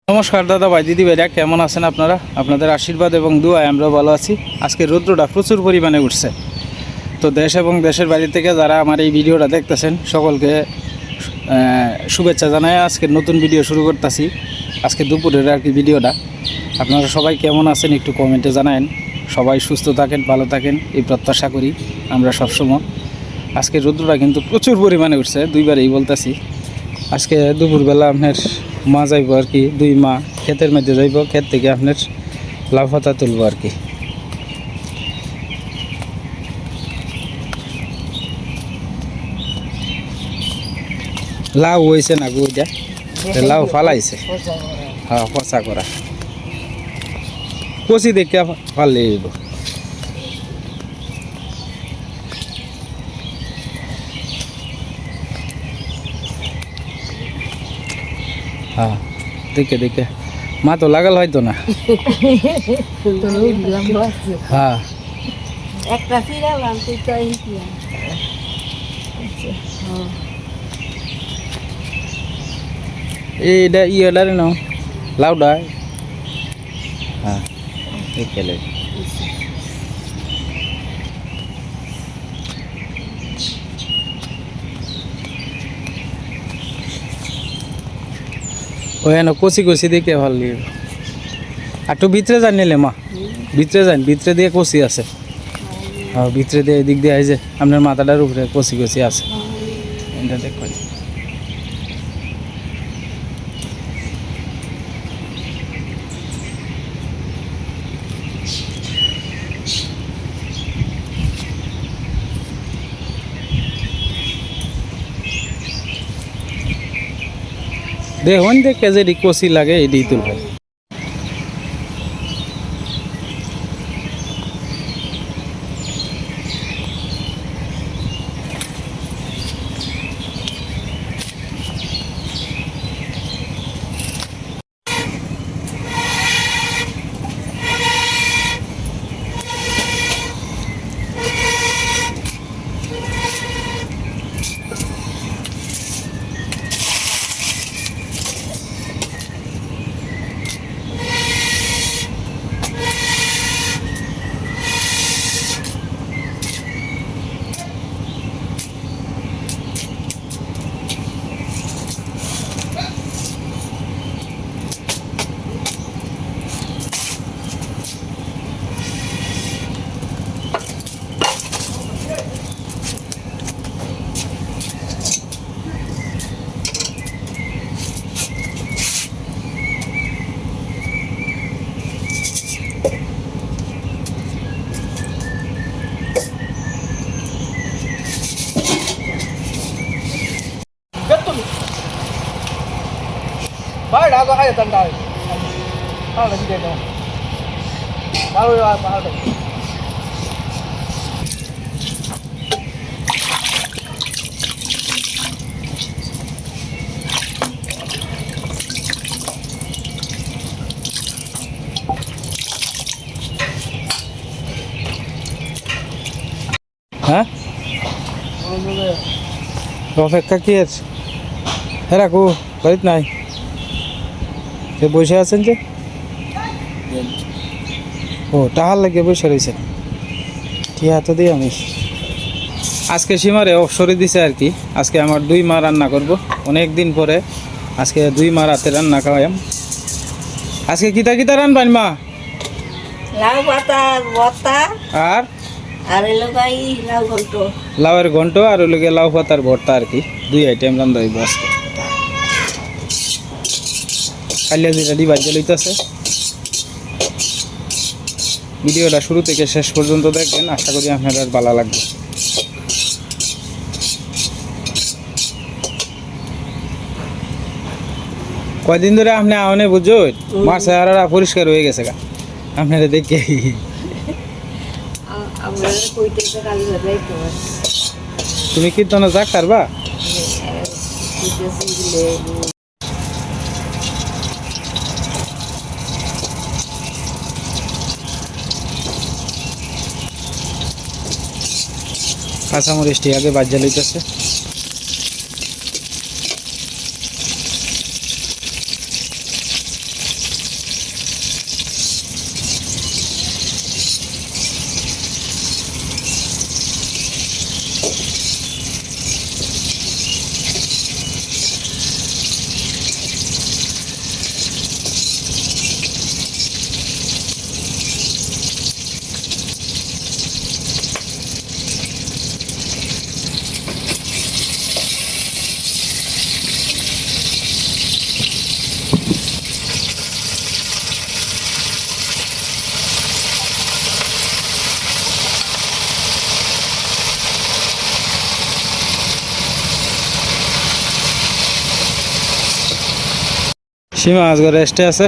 নমস্কার দাদা ভাই দিদি ভাইরা, কেমন আছেন আপনারা? আপনাদের আশীর্বাদ এবং দোয়ায় আমরা ভালো আছি। আজকে রৌদ্রটা প্রচুর পরিমাণে উঠছে, তো দেশ এবং দেশের বাইরে থেকে যারা আমার এই ভিডিওটা দেখতেছেন সকলকে শুভেচ্ছা জানাই। আজকে নতুন ভিডিও শুরু করতেছি, আজকে দুপুরের আর কি ভিডিওটা। আপনারা সবাই কেমন আছেন একটু কমেন্টে জানায়েন। সবাই সুস্থ থাকেন, ভালো থাকেন এই প্রত্যাশা করি আমরা সবসময়। আজকে রৌদ্রটা কিন্তু প্রচুর পরিমাণে উঠছে, দুইবারই বলতেছি। আজকে দুপুরবেলা আপনার মা যাইব আর কি, দুই মা ক্ষেতের মধ্যে যাইব, ক্ষেত থেকে আপনার লাউ পাতা তুলব আর কি। লাউ হয়েছে না গুইটা, লাউ ফালাইছে, হ্যাঁ পচা করা কচি দেখে ফাললে যাইব। হ্যাঁ দেখে দেখে মা তো লাগাল হয়তো না। হ্যাঁ একটা ফিরালাম তুই তো এইটা ইয়েটারে নাও লাউডা। হ্যাঁ দেখে ওই কচি কচি দেখে ভালো লাগে। একটু ভিতরে যান নিলে মা, ভিতরে যান, ভিতরে দিয়ে কচি আছে। হ্যাঁ ভিতরে দিয়ে এদিক দিয়ে এই যে আপনার মাথাটার উপরে কচি কচি আছে, এটা দেখুন। দেখুন দেখে যে কচি লাগে এটি তুলবেন। Phải đã có hai tầng trời. Sao là gì đây đâu? Bao nhiêu bao nhiêu? হ্যাঁ অপেক্ষা কি আছে? হ্যাঁ রাখো, বাড়িত নাই, সে বসে আছেন যে। ও টাহার লাগে বসে রয়েছেন, ঠিক আছে দিই আমি। আজকে সীমারে অবসরে দিছে আর কি। আজকে আমার দুই মা রান্না করব, অনেক দিন পরে আজকে দুই মা রাতে রান্না খাওয়াম। আজকে কিতা কিতা রান্নবেন মা? লাউ পাতা ভর্তা আর আর এলো গাই লাউ ঘন্ট। লাউয়ের ঘন্ট আর ওই লোকে লাউ পাতার ভর্তা আর কি, দুই আইটেম রান্না হইব আজকে। কালিয়া যেটা ডিবাই লইতেছে। ভিডিওটা শুরু থেকে শেষ পর্যন্ত দেখবেন, আশা করি আপনার আর ভালো লাগবে। কয়দিন ধরে আপনি আহনে বুঝো মাছ চেহারা পরিষ্কার হয়ে গেছে গা আপনারা দেখে। আমরা কইতেছে কালি ভাই তো তুমি কীর্তন যাক পারবা? কইতেছে দিলে কাঁচামরিচটি আগে বাজ্যা লইতেছে। সীমা আজকে রেস্টে আছে।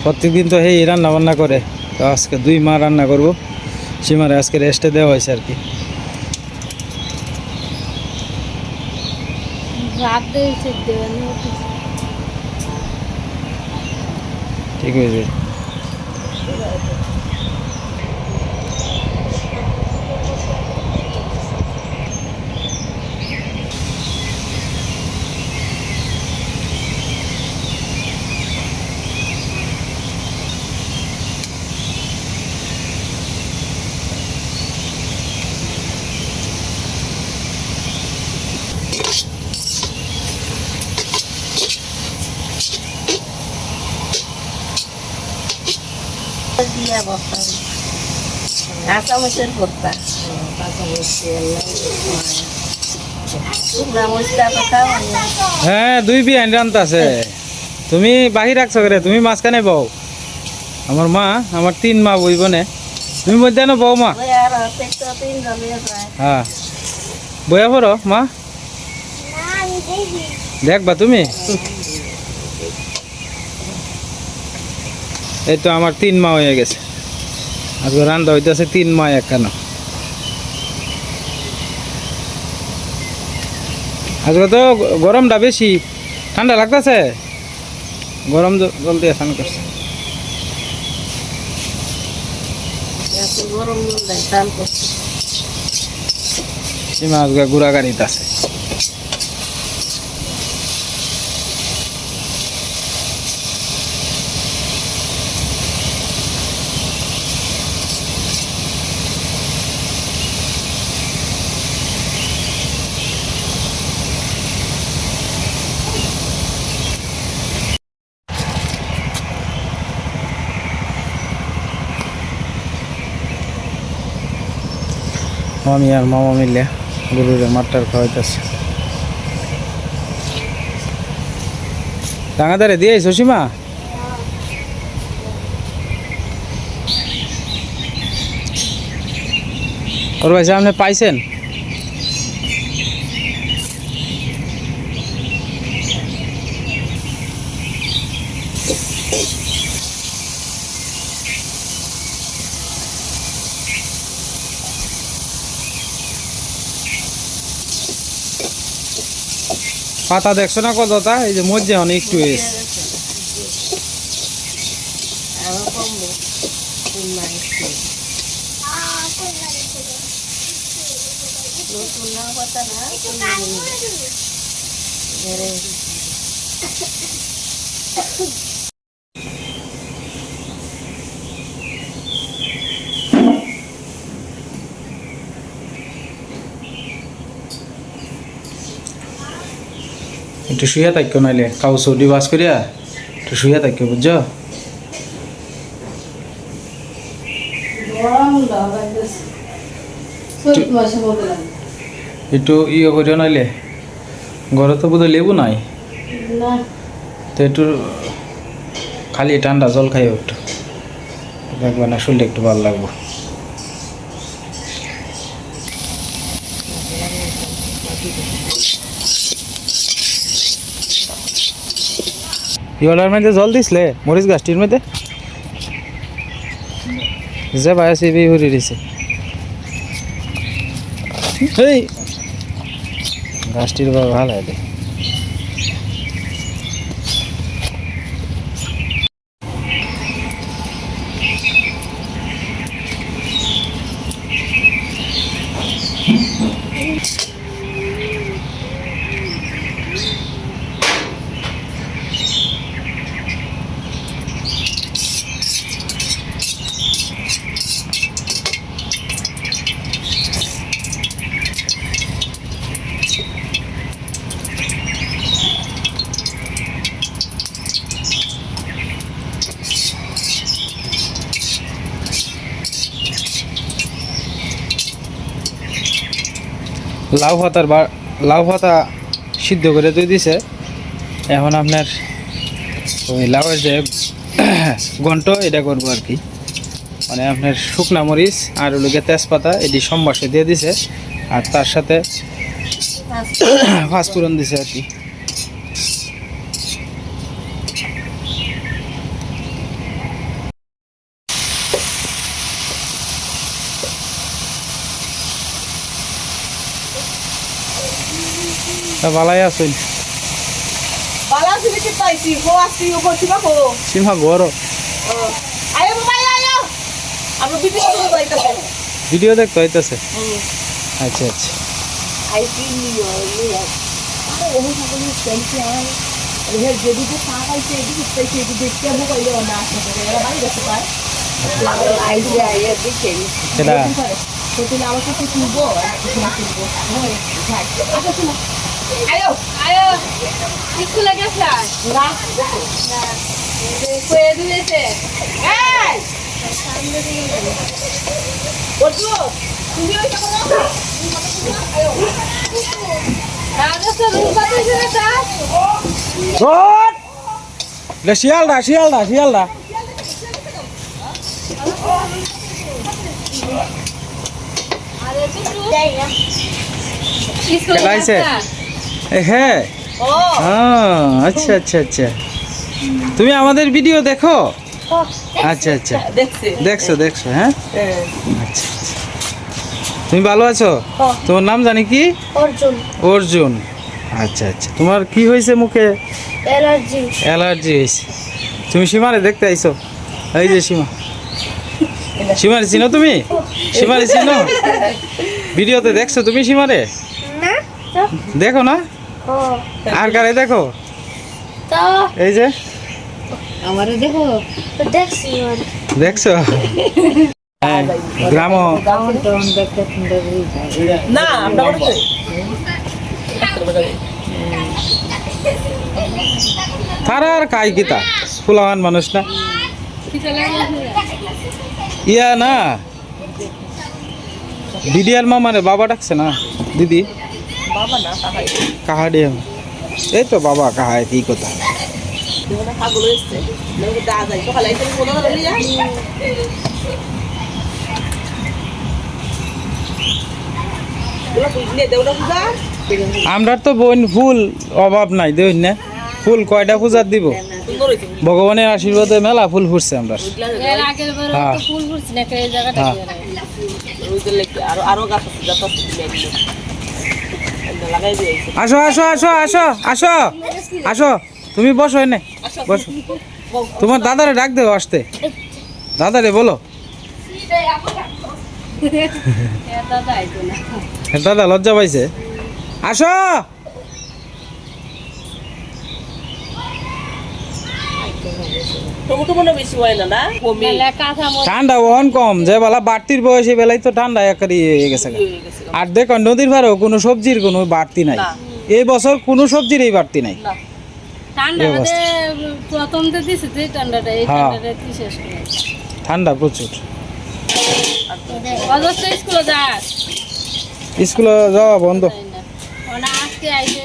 প্রত্যেকদিন তো এই রান্না বান্না করে, তো আজকে 2 মা রান্না করব। সীমারে আজকে রেস্টে দেওয়া হয়েছে আর কি। ভাত দিয়েছে দেওয়ানি ঠিক হয়েছে। দিয়া বস্তা কাঁচা মরিচের ভর্তা শুকনা মরিচটা তো খাওয়া হ্যাঁ 2 বিয়ান রান্তা আছে। তুমি বাহি রাখছো করে, তুমি মাঝখানে বউ। আমার মা, আমার 3 মা বইব নে, তুমি মধ্যে না বউ মা। আর হচ্ছে তো 3 জনের যায় হ্যাঁ বইয়া পড়ো মা, দেখবা তুমি। এই তো আমার 3 মা হয়ে গেছে। আজকে রান্না হইতেছে 3 মা একখানা। আজকে তো গরমটা বেশি, ঠান্ডা লাগতেছে, গরম জলদি আসান করছে। এত গরম দেয় টান করছে সীমা আজকে গুড়া গাড়িতে আছে। মামি আর মামা মিলে গরুরে মাট্টার খাওয়াইতেছে। ডাঙাদারে দিয়ে আইসো সীমা? ওর ভাই সামনে পাইছেন? পাতা দেখছো না কতটা? এই যে মধ্যে অনেক একটু হয়েছে। আরো কমবো নতুন না কথা না একটু শুয়ে থাকো, নাইলে কাউ সর্দি বাস করিয়া একটু শুয়ে থাকো, বুঝছো? একটু ইয়ে করিও, নাইলে ঘরে তো বোধহয় লেবু নাই, তো একটু খালি ঠান্ডা জল খাইও, একটু দেখবে না শুনলে একটু ভালো লাগবে। ইওলার মধ্যে জল দিসলে মরিচ গাছটির মধ্যে যে ভাই আছে বি হরি দিছে। এই গাছটির বাবা ভালো হয়। লাউ পাতা সিদ্ধ করে তুই দিছে। এখন আপনার ওই লাউয়ের যে ঘন্ট এটা করবো আর কি, মানে আপনার শুকনা মরিচ আর ওগুলোকে তেজপাতা এটি সম্বাসে দিয়ে দিছে, আর তার সাথে পাঁচফোড়ন দিছে আর কি। তা ভালাই আছেন বালা তুমি কি পাইছি হো আসি ও করছি বাবু সীমা বড় আয় বাবা আয় আমরা ভিডিও করে যাইতাছে ভিডিও দেখতে হইতেছে আচ্ছা আচ্ছা আইসি নিও নিও ও সকল সেলফি আর হে যদি তো পা পাইছে এদিকে পাইছে এদিকে দেখতে বউ কইলো না আসলে এরা বাড়ি গেছে পায় আইডিয়া আইয়া দেখে সেটা তো তুমি আমার সাথে তুলবো আচ্ছা শোনো আয়ো আয়ো স্কুলে গেছলাম না কয়ে দিয়েছে এই ওঠো তুমি ওইটা করো আয়ো রাজা তো রুম পাঠিয়েছে না তা ধর লে শিয়ালদা শিয়ালদা শিয়ালদা আরে স্কুলে খেলাইছে? হ্যাঁ ও আচ্ছা আচ্ছা আচ্ছা তুমি আমাদের ভিডিও দেখো আচ্ছা আচ্ছা দেখছি দেখছো দেখছো হ্যাঁ আচ্ছা আচ্ছা তুমি ভালো আছো তোমার নাম জানি কি অর্জুন অর্জুন আচ্ছা আচ্ছা তোমার কি হয়েছে মুখে অ্যালার্জি অ্যালার্জি হয়েছে তুমি সীমারে দেখতে আইছো এই যে সীমা সীমারে চিনো তুমি সীমারে চিনো ভিডিওতে দেখছো তুমি সীমারে না দেখো না ও আর কারে দেখো তো এই যে আমারে দেখো দেখছি দেখছো হ্যাঁ গ্রাম না আমরা করতে তারা আর কাই কিতা ফুলাহান মানুষ না ইয়া না দিদিয়ার মামারে বাবা ডাকছে না দিদি বাবা না তাহাই কাহা দিয়ে এই তো বাবা কাহা কি কথা দেওনা পাগল হইছে লাগে দা যাই তো খালাই তুমি কোন না লিয়া এলা বুঝলে দেওনা পূজা আমরা তো বোন ফুল অভাব নাই দেই না ফুল কয়টা পূজার দিব সুন্দর হইছে ভগবানের আশীর্বাদে মেলা ফুল ফুটছে আমরা এর আগের বার হ্যাঁ। তো ফুল ফুটছে না এই জায়গাটা হ্যাঁ। ওইদের লেগে আরো গাছ আছে যত আছে লাগাই দিয়েছে আসো আসো আসো আসো আসো আসো তুমি বসো এনে বসো তোমার দাদারে ডাক দেও আসতে দাদারে বলো দাদা আইতো না দাদা লজ্জা পাইছে আসো টমেটো মনে বেশি হয় না না কমে মেলা কাঁথা মতো ঠান্ডা ওহন কম যে বেলা বাড়তির বয়সী বেলায় তো ঠান্ডা একারি হয়ে গেছে গা। হয়ে গেছে আর দেখো নদীর ধারেও কোনো সবজির কোনো বাড়তি নাই না। এই বছর কোনো সবজির এই বাড়তি নাই না ঠান্ডা এই বাদে প্রথম তো দিছে যে ঠান্ডাটা এই হ্যাঁ। ঠান্ডাটা কি শেষ করে ঠান্ডা প্রচুর অজস্র স্কুলে যাস স্কুলে যাওয়া বন্ধ তাই না ওনা আজকে আইছে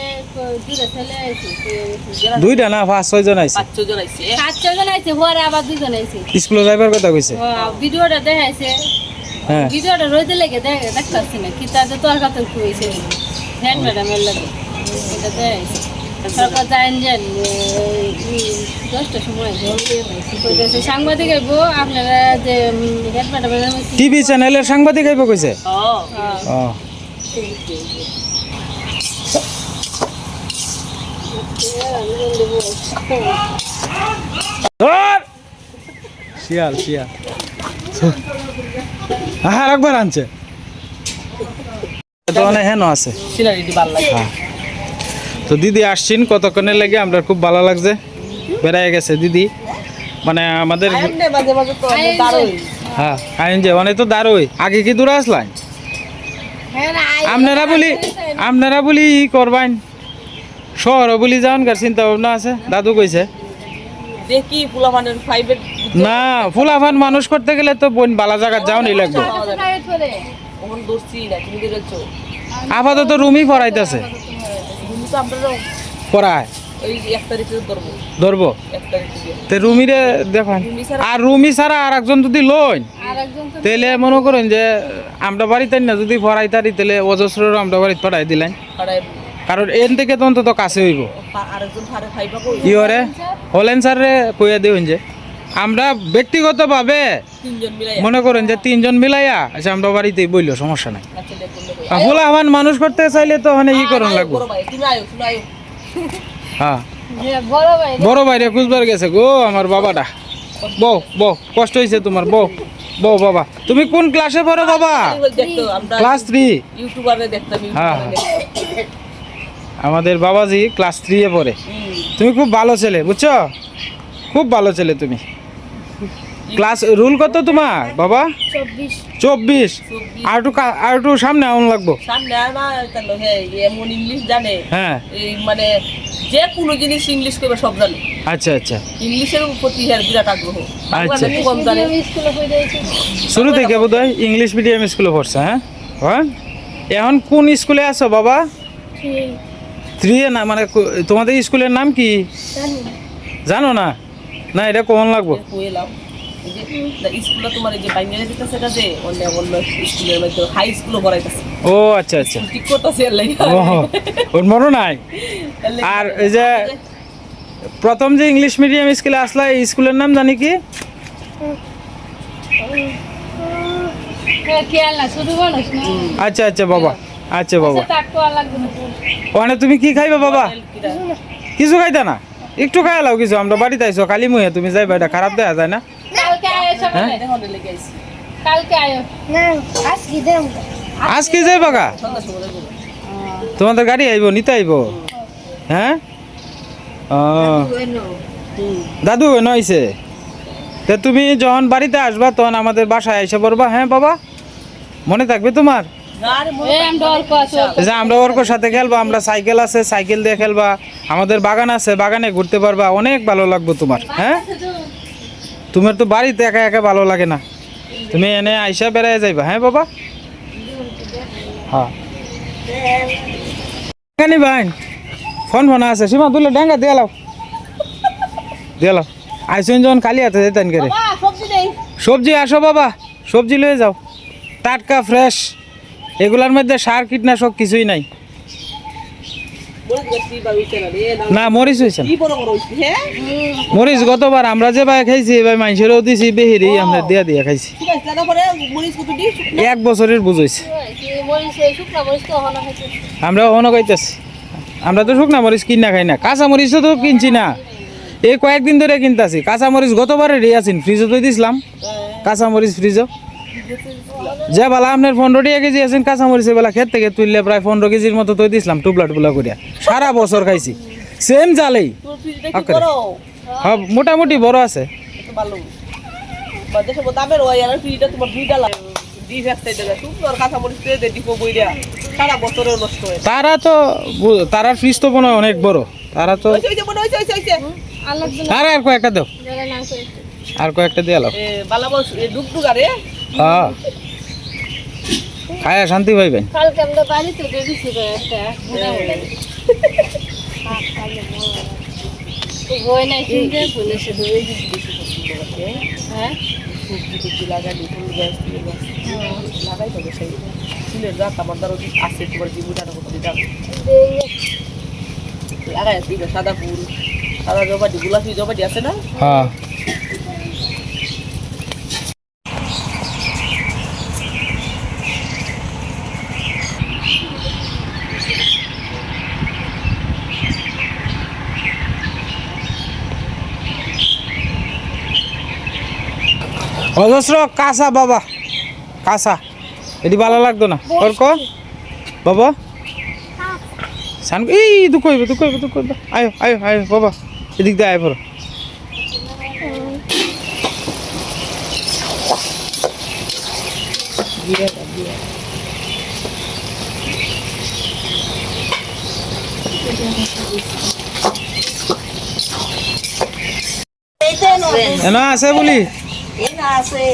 দুটো ছেলে আইছে দুইটা না 5-6 জন আইছে 5 জন আইছে 7 জন আইছে পরে আবার 2 জন আইছে স্কুলে যাইবার কথা কইছে ভিডিওটা দেখাইছে হ্যাঁ ভিডিওটা রইতে লেগে দেখতাছি না কি তাদের তর্কা তর্কি হয়েছে হেড ম্যাডামের লাগে এটা দেখাইছে তারপর জানেন 10টার সময় কইতেছে সাংবাদিক আইব আপনারা যে হেড ম্যাডামের টিভি চ্যানেলের সাংবাদিক আইব কইছে ও ও ধর শিয়াল শিয়াল হ্যাঁ একবার আনছে তো অনেক হেন আছে সিনারিটি ভালো লাগে হ্যাঁ তো দিদি আসছেন কতক্ষণের লাগে আমরা খুব ভালো লাগছে বেড়ায় গেছে দিদি মানে আমাদের এমনি মাঝে মাঝে তো দাঁড়াই হ্যাঁ আইন যে অনেক তো দাঁড়োই আগে কি দূরে আসলাম আপনারা বলি ই করবাইন শহর বলি যাওয়ান কার চিন্তা ভাবনা আছে দাদু কইছে দেখি ফুলামানের প্রাইভেট না ফুলাফান মানুষ করতে গেলে তো বোন বালা জায়গা যাওয়ানি লাগবে ওখানে দোষী না তুমি দেখেছো আপাতত রুমই পড়াইতেছে তুমি তো আমরা পড়ায় ওই 1 তারিখে ধরবো ধরবো 1 তারিখে তে রুমিরে দেখান আর রুমি ছাড়া আর একজন যদি লইন আরেকজন তো তাহলে মনে করেন যে আমরা বাড়িতে না যদি পড়াই তারি তাহলে অজস্র আমরা বাড়িতে পড়াই দিলেন পাড়ায় কারণ এন থেকে তো অন্তত কাছে হইব আরেকজন ফারে খাইবা কই ইয়রে হলেন স্যার রে কইয়া দিউন যে আমরা ব্যক্তিগতভাবে তিনজন মিলাই মনে করেন যে 3 জন মিলাইয়া আচ্ছা আমরা বাড়িতেই বইলো সমস্যা নাই আচ্ছা দেখুন ফুলা আমার মানুষ করতে চাইলে তো ওখানে ই করন লাগবো বড় ভাই তুমি আয়ো তুমি আয়ো হ্যাঁ যে বড় ভাই বড় ভাইরে খুঁজবার গেছে গো আমার বাবাটা বউ বউ কষ্ট হয়েছে তোমার বউ বউ বাবা তুমি কোন ক্লাসে পড়ো বাবা দেখতো আমরা ক্লাস 3 ইউটিউবারে দেখতাম হ্যাঁ। ইউটিউবারে আমাদের বাবাজি ক্লাস 3 এ পড়ে তুমি খুব ভালো ছেলে বুঝছো খুব ভালো ছেলে তুমি ক্লাস রুল কত তোমার বাবা 24 আর একটু সামনে আউন লাগবো সামনে আর না তাহলে হ্যাঁ এমন ইংলিশ জানে হ্যাঁ এই মানে যে কোনো জিনিস ইংলিশ করবে সব জানে আচ্ছা আচ্ছা ইংলিশের প্রতি এর বিরাট আগ্রহ আচ্ছা। বাংলাটা কম জানে স্কুলে পড়েছি শুরু থেকে বোধহয় ইংলিশ মিডিয়াম স্কুলে পড়ছে হ্যাঁ হ্যাঁ এখন কোন স্কুলে আছো বাবা 3 এ না মানে তোমাদের স্কুলের নাম কি জানো না না এটা কোন লাগবো কইলাম এই যে স্কুলে তোমার এই যে বাইরে যেতে সেটা যে অন্য অন্য স্কুলের মধ্যে হাই স্কুলে পড়াইতেছে ও আচ্ছা আচ্ছা ঠিক করতেছে এর লাগি ও ওর মনে নাই আর এই যে প্রথম যে ইংলিশ মিডিয়াম স্কুলে আসলা এই স্কুলের নাম জানি কি খেয়াল শুধু মানুষ না আচ্ছা আচ্ছা বাবা আচ্ছা বাবা তাকো লাগবে না ওখানে তুমি কি খাইবে বাবা কিছু খাইতা না একটু খাই লাও কিছু আমরা বাড়িতে আইসো কালি মুহে তুমি যাইবা এটা খারাপ দেখা যায় না কালকে আয়ো সকালে দেখো লেগে আইছি কালকে আয়ো না আজকে দেব আজকে যাইবা গা সন্ধ্যা সময় দেখো তোমাদের গাড়ি আইব নিতে আইব হ্যাঁ ও দাদু নইছে তা তুমি যখন বাড়িতে আসবা তখন আমাদের বাসায় এসে পড়বা হ্যাঁ বাবা মনে থাকবে তোমার গাড়ি এই আমরা অল্প আছি এই যে আমরা ওর সাথে খেলবা আমরা সাইকেল আছে সাইকেল দিয়ে খেলবা আমাদের বাগান আছে বাগানে ঘুরতে পারবা অনেক ভালো লাগবে তোমার হ্যাঁ তোমার তো বাড়িতে একা একা ভালো লাগে না তুমি এনে আইসা বেড়ায় যাইবা হ্যাঁ বাবা হ্যাঁ কেনি ভাই ফোন ফোন আছে সীমা তুলে ডেঙ্গা দিয়ে লাও আইসেন যখন কালি হাতে যেতেন করে সবজি নেই সবজি আসো বাবা সবজি লয়ে যাও টাটকা ফ্রেশ এগুলার মধ্যে সার কীটনাশক কিছুই নাই বড় গতি বা উঠে না রে না মরিচ হয়েছে না। কি বড় বড় হইছে হ্যাঁ মরিচ গতবার আমরা যে ভাই খাইছি ভাই মানুষেরও দিছি বেহিরি আমরা দিয়া খাইছি ঠিক আছে তারপরে মরিচ কত দি 1 বছরের বুঝাইছি মরিচ শুকনা মরিচ তো হলো হয়েছে আমরা অন্য খাইতেছি আমরা তো শুকনা মরিচ কিনা খাই না কাঁচা মরিচও তো কিনছি না এই কয়েকদিন ধরে কিনতাছি কাঁচা মরিচ গতবারে রে আছেন ফ্রিজে তো দিছিলাম কাঁচা মরিচ ফ্রিজও যে বেলা আপনার 15 টাকা কেজি আছেন কাঁচা মরিচ বেলা ক্ষেত থেকে তুললে প্রায় 15 কেজির মতো তো দিছিলাম টুবলা করিয়া সারা বছর খাইছি সেম জালেই তোর ফ্রিজটা কি বড় হ্যাঁ মোটামুটি বড় আছে তো ভালো বাজে সব দামের ওই আর ফ্রিজটা তোমার দুইটা লাগে দি ফ্যাক্টরি দাদা সুন্দর কাঁচা মরিচ দিয়ে দে দিকো বইরা সারা বছরেও নষ্ট হয় তারার ফ্রিজ তো মনে হয় অনেক বড় তারা তো ওই যে মনে হইছে আলাগ দিন আর কয়েকটা দাও জায়গা না করে আর কয়েকটা দিয়ে লাও এ বালাবস ডুগডুগা রে হ্যাঁ খায়া শান্তি পাইবেন কালকে আমরা বাড়িতে দেখেছি একটা বুড়া বই নাই চিনতে বলেছে এই যে বেশি পছন্দ করে হ্যাঁ সবজি টুবজি লাগালি ফুল গাছ ফুল গাছ লাগাই তো সেই ফুলের গাছ আমার দ্বারা আছে তোমার জীবনটা করতে দাও লাগাই দিবে সাদা ফুল সাদা জবাটি গোলাপি জবাটি আছে না হ্যাঁ অজস্র কাঁচা বাবা কাঁচা এটি ভালো লাগতো না অর্ক বাবা সান এই দুঃখ হইবে আয়ো বাবা এদিক দিয়ে আয় পড়ো এনা আছে বলি আছে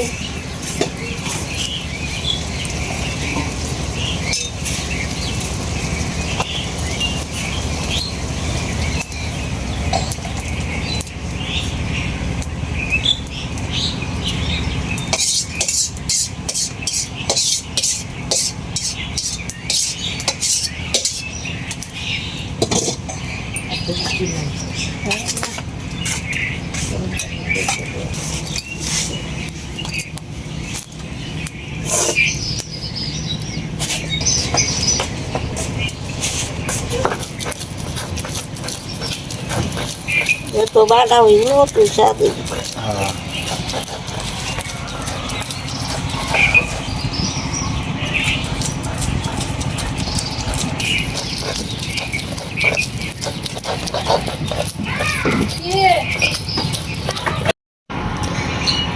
এত বাটা হইল তুই সাথে হ্যাঁ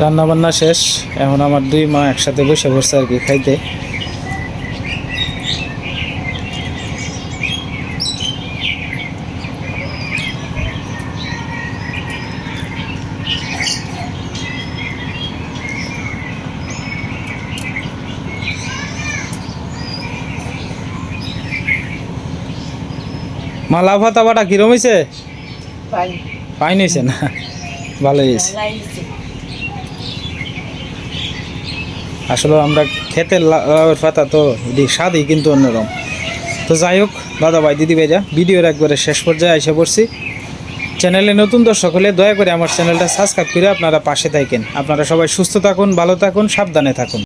রান্না বান্না শেষ, এখন আমার দুই মা একসাথে বসে বসছে আর কি খাইতে। মা লাউ ভাতা বাটা কিরম হয়েছে? পাই ফাইন হয়েছে না? ভালোই হয়েছে। লাইছে আসলে আমরা খেতে লাউয়ের পাতা তো এটি স্বাদই কিন্তু অন্যরকম। তো যাই হোক দাদা ভাই দিদি ভাইরা, ভিডিওর একবারে শেষ পর্যায়ে এসে পড়ছি। চ্যানেলে নতুন দর্শক হলে দয়া করে আমার চ্যানেলটা সাবস্ক্রাইব করে আপনারা পাশে থাকেন। আপনারা সবাই সুস্থ থাকুন, ভালো থাকুন, সাবধানে থাকুন।